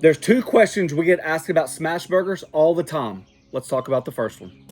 There's two questions we get asked about smash burgers all the time. Let's talk about the first one.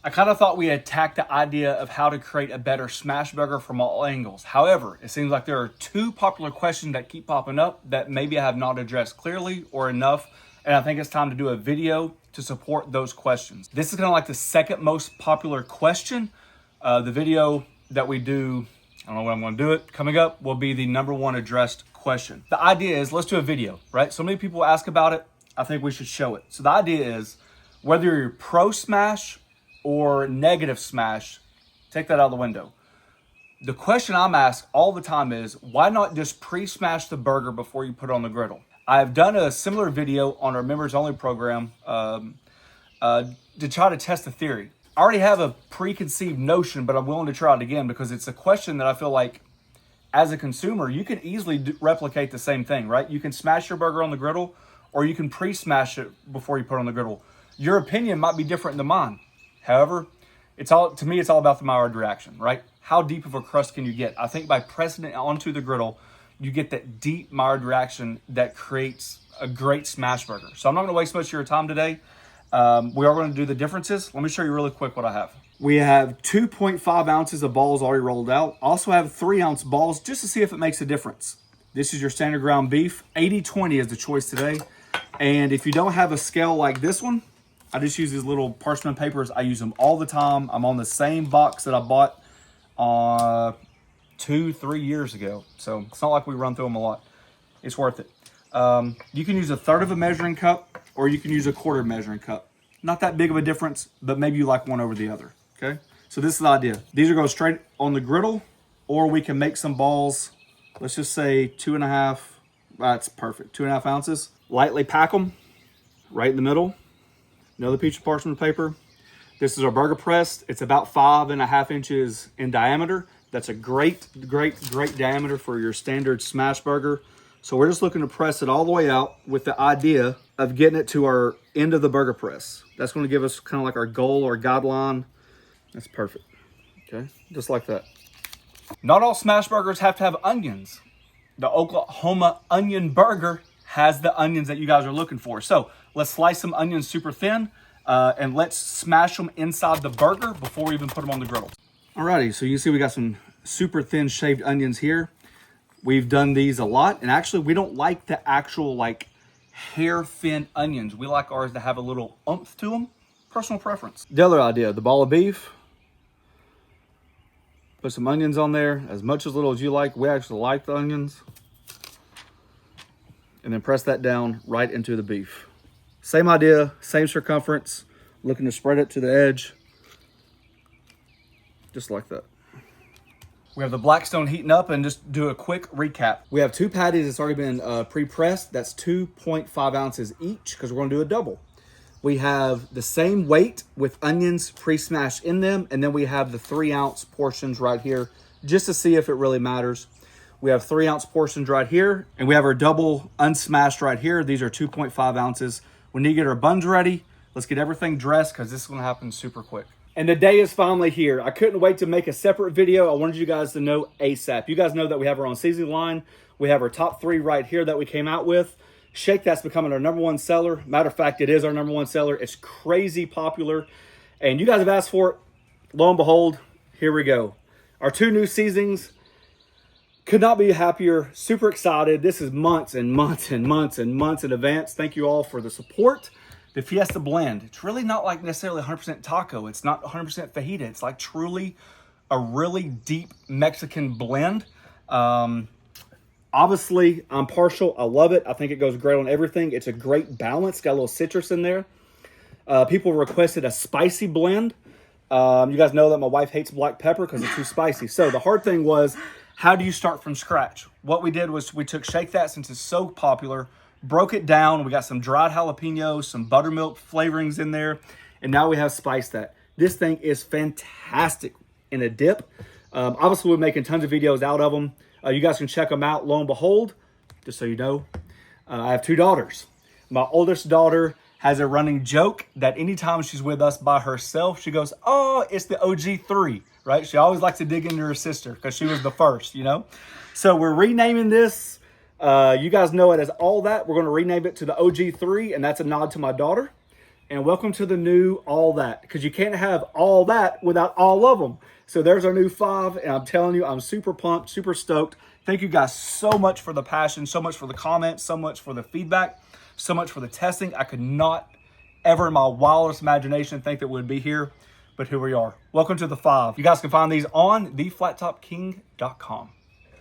I kind of thought we attacked the idea of how to create a better smash burger from all angles. However, it seems like there are two popular questions that keep popping up that maybe I have not addressed clearly or enough, and I think it's time to do a video to support those questions. This is kind of like the second most popular question. The video that we do, I don't know when I'm going to do it, coming up will be the number one addressed question. The idea is, let's do a video, right? So many people ask about it, I think we should show it. So the idea is, whether you're pro smash or negative smash, take that out of the window. The question I'm asked all the time is, why not just pre-smash the burger before you put it on the griddle? I've done a similar video on our members only program to try to test the theory. I already have a preconceived notion, but I'm willing to try it again because it's a question that I feel like as a consumer, you can easily replicate the same thing, right? You can smash your burger on the griddle or you can pre-smash it before you put it on the griddle. Your opinion might be different than mine. However, to me, it's all about the Maillard reaction, right? How deep of a crust can you get? I think by pressing it onto the griddle, you get that deep Maillard reaction that creates a great smash burger. So I'm not going to waste much of your time today. We are going to do the differences. Let me show you really quick what I have. We have 2.5 ounces of balls already rolled out. Also have 3-ounce balls just to see if it makes a difference. This is your standard ground beef. 80-20 is the choice today. And if you don't have a scale like this one, I just use these little parchment papers. I use them all the time. I'm on the same box that I bought 2-3 years ago. So it's not like we run through them a lot. It's worth it. You can use 1/3 of a measuring cup or you can use 1/4 measuring cup. Not that big of a difference, but maybe you like one over the other, okay? So this is the idea. These are going straight on the griddle, or we can make some balls. Let's just say 2.5, that's perfect, 2.5 ounces. Lightly pack them right in the middle. Another piece of parchment paper. This is our burger press. It's about 5.5 inches in diameter. That's a great diameter for your standard smash burger. So we're just looking to press it all the way out with the idea of getting it to our end of the burger press. That's going to give us kind of like our goal or guideline. That's perfect. Okay, just like that. Not all smash burgers have to have onions. The Oklahoma onion burger has the onions that you guys are looking for. So let's slice some onions super thin and let's smash them inside the burger before we even put them on the griddle. Alrighty, so you see we got some super thin shaved onions here. We've done these a lot, and actually we don't like the actual like hair thin onions. We like ours to have a little oomph to them. Personal preference. The other idea, the ball of beef. Put some onions on there, as much as little as you like. We actually like the onions. And then press that down right into the beef. Same idea, same circumference. Looking to spread it to the edge. Just like that. We have the Blackstone heating up, and just do a quick recap. We have 2 patties that's already been pre-pressed. That's 2.5 ounces each because we're going to do a double. We have the same weight with onions pre-smashed in them, and then we have the 3-ounce portions right here just to see if it really matters. We have 3-ounce portions right here, and we have our double unsmashed right here. These are 2.5 ounces. We need to get our buns ready. Let's get everything dressed because this is going to happen super quick. And the day is finally here. I couldn't wait to make a separate video. I wanted you guys to know ASAP. You guys know that we have our own seasoning line. We have our top 3 right here that we came out with. Shake That's becoming our #1 seller. Matter of fact, it is our #1 seller. It's crazy popular. And you guys have asked for it. Lo and behold, here we go. Our 2 new seasonings. Could not be happier. Super excited. This is months and months and months and months in advance. Thank you all for the support. The Fiesta blend, it's really not like necessarily 100% taco. It's not 100% fajita. It's like truly a really deep Mexican blend. Obviously, I'm partial. I love it. I think it goes great on everything. It's a great balance. Got a little citrus in there. People requested a spicy blend. You guys know that my wife hates black pepper because it's too spicy. So the hard thing was, how do you start from scratch? What we did was we took Shake That, since it's so popular, broke it down. We got some dried jalapenos, some buttermilk flavorings in there, and now we have Spice That. This thing is fantastic in a dip. Obviously, we're making tons of videos out of them. You guys can check them out. Lo and behold, just so you know, I have 2 daughters. My oldest daughter has a running joke that anytime she's with us by herself, she goes, "Oh, it's the OG3," right? She always likes to dig into her sister because she was the first, you know? So we're renaming this You guys know it as All That. We're going to rename it to the OG3, and that's a nod to my daughter. And welcome to the new All That, because you can't have all that without all of them. So there's our new 5, and I'm telling you, I'm super pumped, super stoked. Thank you guys so much for the passion, so much for the comments, so much for the feedback, so much for the testing. I could not ever in my wildest imagination think that we'd be here, but here we are. Welcome to the 5. You guys can find these on theflattopking.com.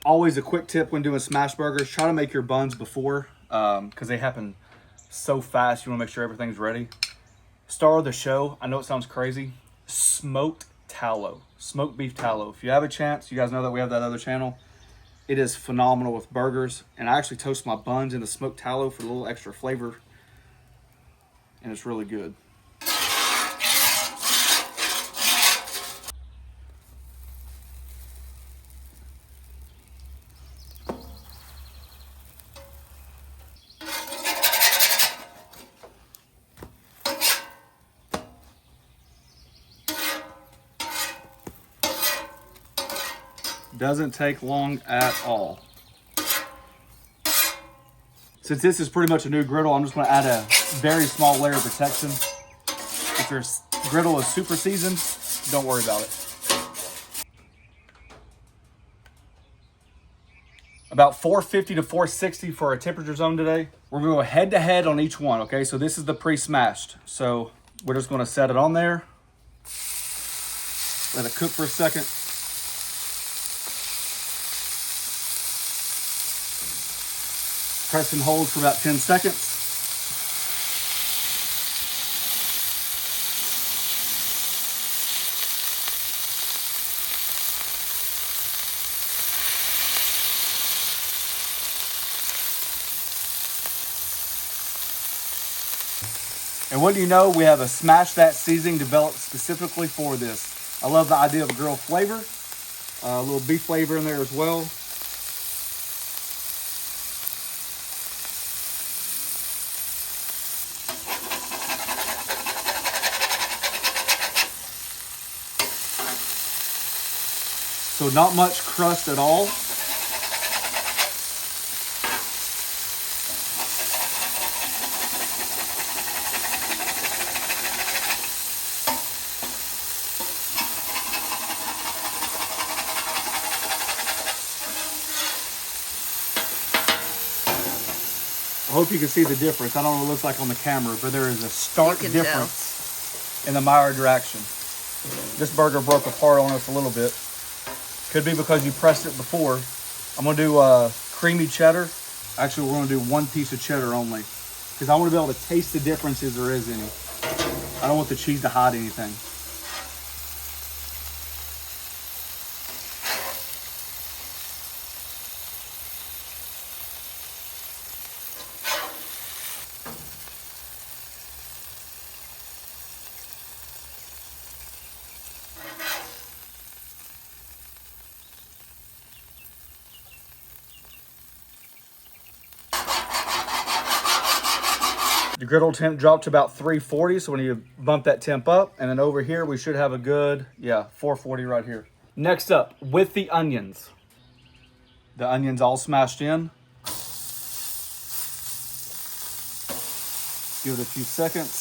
Always a quick tip when doing smash burgers, try to make your buns before, because they happen so fast. You want to make sure everything's ready. Star of the show, I know it sounds crazy, smoked tallow, smoked beef tallow. If you have a chance, you guys know that we have that other channel. It is phenomenal with burgers, and I actually toast my buns in the smoked tallow for a little extra flavor, and it's really good. Doesn't take long at all. Since this is pretty much a new griddle, I'm just going to add a very small layer of protection. If your griddle is super seasoned, don't worry about it. About 450 to 460 for our temperature zone today. We're going to go head to head on each one, okay? So this is the pre-smashed. So we're just going to set it on there. Let it cook for a second. Press and hold for about 10 seconds. And what do you know, we have a Smash That seasoning developed specifically for this. I love the idea of a grill flavor, a little beef flavor in there as well. So not much crust at all. I hope you can see the difference. I don't know what it looks like on the camera, but there is a stark difference in the Maillard reaction. This burger broke apart on us a little bit. Could be because you pressed it before. I'm gonna do creamy cheddar. Actually, we're gonna do 1 piece of cheddar only, because I want to be able to taste the differences there is any. I don't want the cheese to hide anything. The griddle temp dropped to about 340, so we need to bump that temp up. And then over here, we should have a good, 440 right here. Next up, with the onions. The onions all smashed in. Give it a few seconds.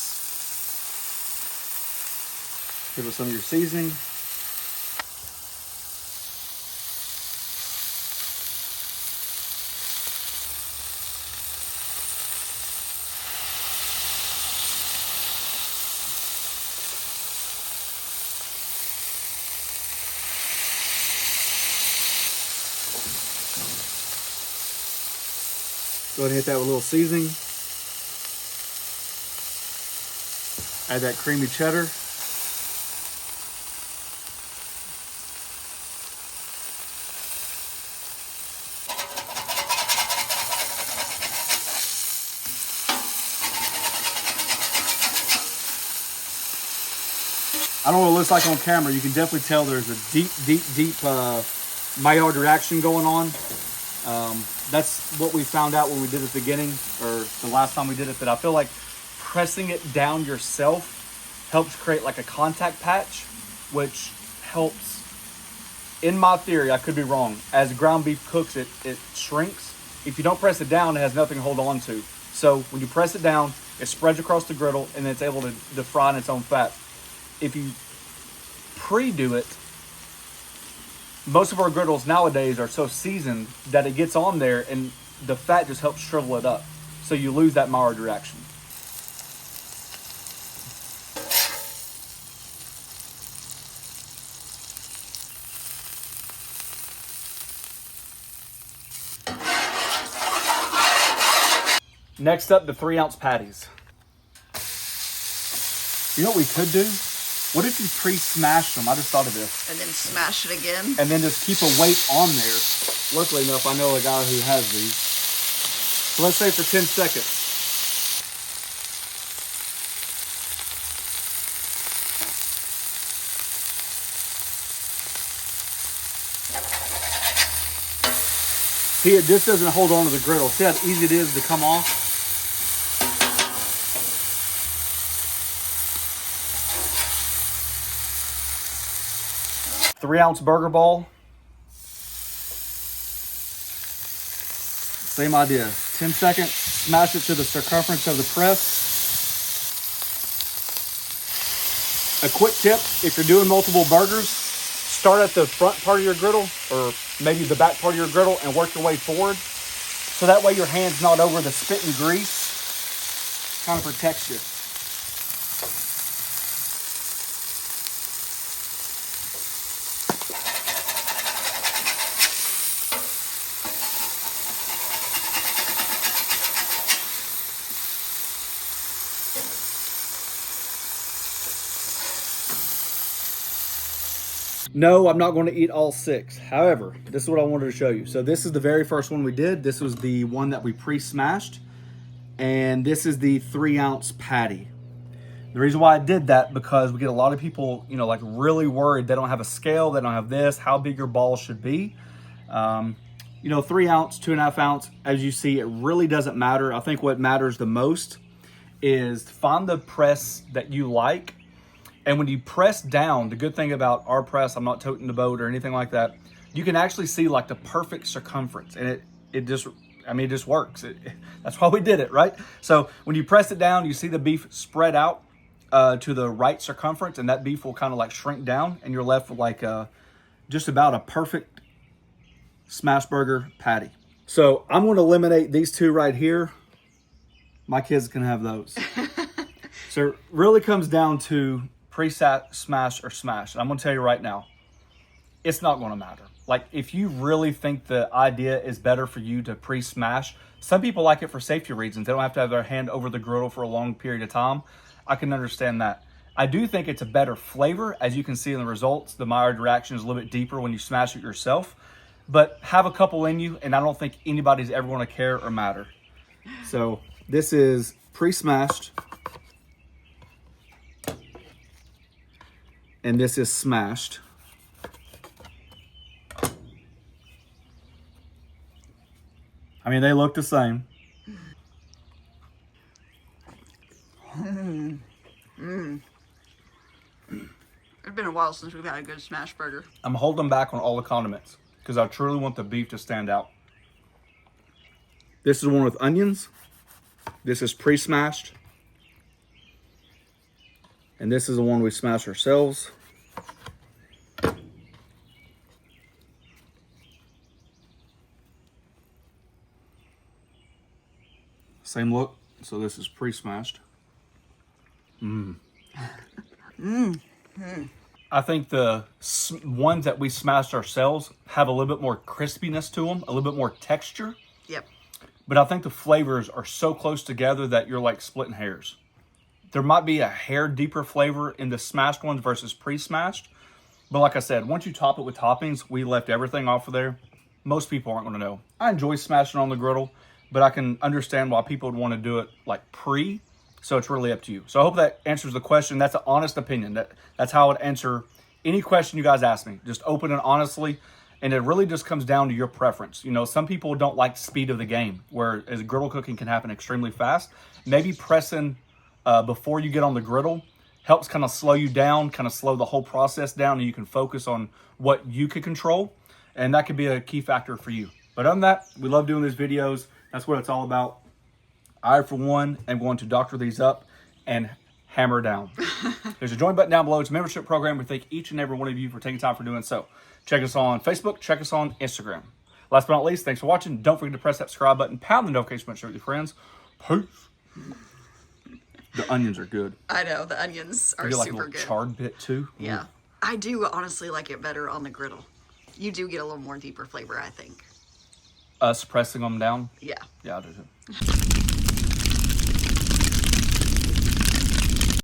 Give it some of your seasoning. Go ahead and hit that with a little seasoning. Add that creamy cheddar. I don't know what it looks like on camera. You can definitely tell there's a deep Maillard reaction going on. That's what we found out when we did it at the beginning, or the last time we did it, that I feel like pressing it down yourself helps create like a contact patch, which helps, in my theory, I could be wrong, as ground beef cooks, it shrinks. If you don't press it down, it has nothing to hold on to. So when you press it down, it spreads across the griddle and it's able to fry in its own fat. If you pre-do it, most of our griddles nowadays are so seasoned that it gets on there and the fat just helps shrivel it up. So you lose that Maillard reaction. Next up, the 3-ounce patties. You know what we could do? What if you pre-smash them? I just thought of this. And then smash it again? And then just keep a weight on there. Luckily enough, I know a guy who has these. So let's say for 10 seconds. See, it just doesn't hold on to the griddle. See how easy it is to come off? 3-ounce burger ball. Same idea. 10 seconds, smash it to the circumference of the press. A quick tip, if you're doing multiple burgers, start at the front part of your griddle or maybe the back part of your griddle and work your way forward. So that way your hand's not over the spit and grease. Kind of protects you. No, I'm not going to eat all 6. However, this is what I wanted to show you. So this is the very first one we did. This was the one that we pre-smashed. And this is the 3-ounce patty. The reason why I did that, because we get a lot of people, you know, like really worried. They don't have a scale. They don't have this, how big your ball should be. You know, 3 ounce, 2.5 ounce, as you see, it really doesn't matter. I think what matters the most is find the press that you like. And when you press down, the good thing about our press, I'm not toting the boat or anything like that, you can actually see like the perfect circumference. And it just, I mean, it just works. That's why we did it, right? So when you press it down, you see the beef spread out to the right circumference, and that beef will kind of like shrink down, and you're left with like just about a perfect smash burger patty. So I'm going to eliminate these 2 right here. My kids can have those. So it really comes down to pre-smash or smash. And I'm going to tell you right now, it's not going to matter. Like, if you really think the idea is better for you to pre-smash, some people like it for safety reasons. They don't have to have their hand over the griddle for a long period of time. I can understand that. I do think it's a better flavor. As you can see in the results, the Maillard reaction is a little bit deeper when you smash it yourself. But have a couple in you, and I don't think anybody's ever going to care or matter. So this is pre-smashed. And this is smashed. I mean, they look the same. It's been a while since we've had a good smash burger. I'm holding back on all the condiments because I truly want the beef to stand out. This is one with onions. This is pre-smashed. And this is the one we smashed ourselves. Same look. So this is pre-smashed. I think the ones that we smashed ourselves have a little bit more crispiness to them, a little bit more texture. Yep. But I think the flavors are so close together that you're like splitting hairs. There might be a hair deeper flavor in the smashed ones versus pre-smashed. But like I said, once you top it with toppings, we left everything off of there. Most people aren't going to know. I enjoy smashing on the griddle, but I can understand why people would want to do it like pre. So it's really up to you. So I hope that answers the question. That's an honest opinion. That's how I would answer any question you guys ask me. Just open and honestly. And it really just comes down to your preference. You know, some people don't like speed of the game, whereas griddle cooking can happen extremely fast. Maybe pressing before you get on the griddle helps kind of slow you down, kind of slow the whole process down, and you can focus on what you can control. And that could be a key factor for you. But other than that, we love doing these videos. That's what it's all about. I, for one, am going to doctor these up and hammer down. There's a join button down below. It's a membership program. We thank each and every one of you for taking time for doing so. Check us on Facebook. Check us on Instagram. Last but not least, thanks for watching. Don't forget to press that subscribe button. Pound the notification button. Share with your friends. Peace. The onions are good. I know, the onions are You get like a super little good. charred bit too. Yeah. I do honestly like it better on the griddle. You do get a little more deeper flavor, I think. Us pressing them down. Yeah. Yeah, I do too.